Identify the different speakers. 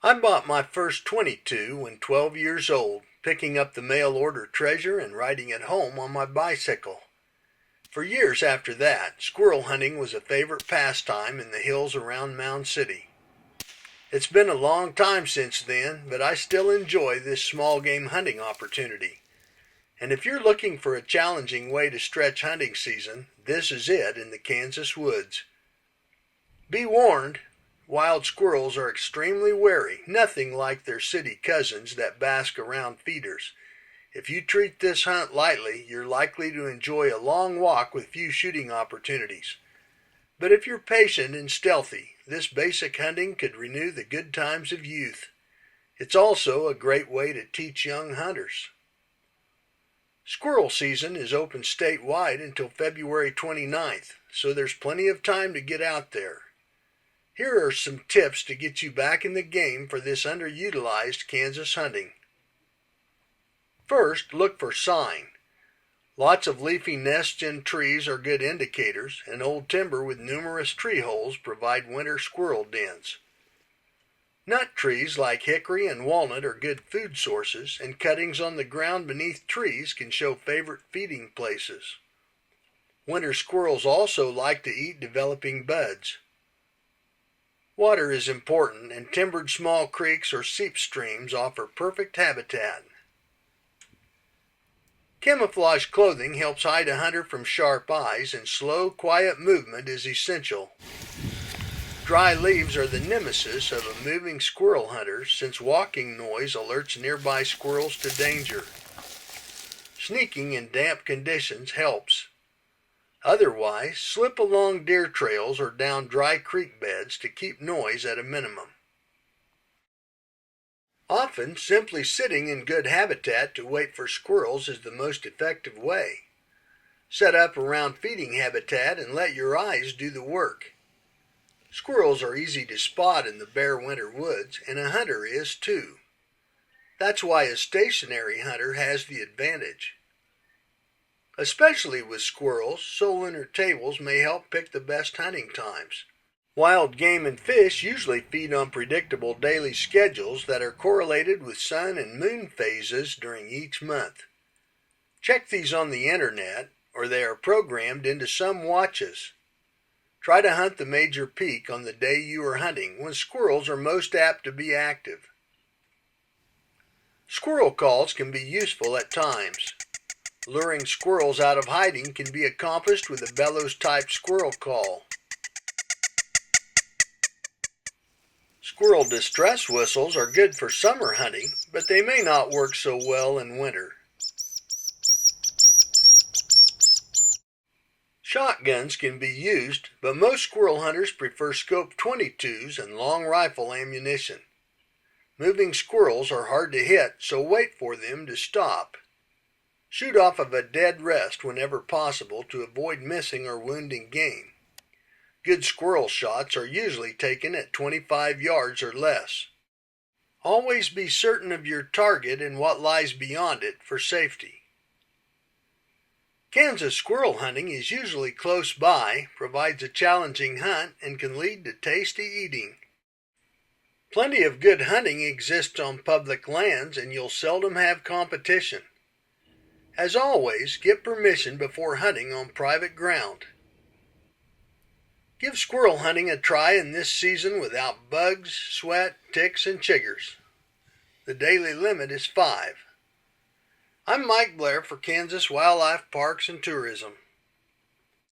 Speaker 1: I bought my first 22 when 12 years old, picking up the mail order treasure and riding it home on my bicycle. For years after that, squirrel hunting was a favorite pastime in the hills around Mound City. It's been a long time since then, but I still enjoy this small game hunting opportunity. And if you're looking for a challenging way to stretch hunting season, this is it in the Kansas woods. Be warned, wild squirrels are extremely wary, nothing like their city cousins that bask around feeders. If you treat this hunt lightly, you're likely to enjoy a long walk with few shooting opportunities. But if you're patient and stealthy, this basic hunting could renew the good times of youth. It's also a great way to teach young hunters. Squirrel season is open statewide until February 29th, so there's plenty of time to get out there. Here are some tips to get you back in the game for this underutilized Kansas hunting. First, look for sign. Lots of leafy nests in trees are good indicators, and old timber with numerous tree holes provide winter squirrel dens. Nut trees like hickory and walnut are good food sources, and cuttings on the ground beneath trees can show favorite feeding places. Winter squirrels also like to eat developing buds. Water is important, and timbered small creeks or seep streams offer perfect habitat. Camouflage clothing helps hide a hunter from sharp eyes, and slow, quiet movement is essential. Dry leaves are the nemesis of a moving squirrel hunter, since walking noise alerts nearby squirrels to danger. Sneaking in damp conditions helps. Otherwise, slip along deer trails or down dry creek beds to keep noise at a minimum. Often, simply sitting in good habitat to wait for squirrels is the most effective way. Set up around feeding habitat and let your eyes do the work. Squirrels are easy to spot in the bare winter woods, and a hunter is too. That's why a stationary hunter has the advantage. Especially with squirrels, solar tables may help pick the best hunting times. Wild game and fish usually feed on predictable daily schedules that are correlated with sun and moon phases during each month. Check these on the internet, or they are programmed into some watches. Try to hunt the major peak on the day you are hunting, when squirrels are most apt to be active. Squirrel calls can be useful at times. Luring squirrels out of hiding can be accomplished with a bellows-type squirrel call. Squirrel distress whistles are good for summer hunting, but they may not work so well in winter. Shotguns can be used, but most squirrel hunters prefer scope 22s and long rifle ammunition. Moving squirrels are hard to hit, so wait for them to stop. Shoot off of a dead rest whenever possible to avoid missing or wounding game. Good squirrel shots are usually taken at 25 yards or less. Always be certain of your target and what lies beyond it for safety. Kansas squirrel hunting is usually close by, provides a challenging hunt, and can lead to tasty eating. Plenty of good hunting exists on public lands, and you'll seldom have competition. As always, get permission before hunting on private ground. Give squirrel hunting a try in this season without bugs, sweat, ticks, and chiggers. The daily limit is 5. I'm Mike Blair for Kansas Wildlife Parks and Tourism.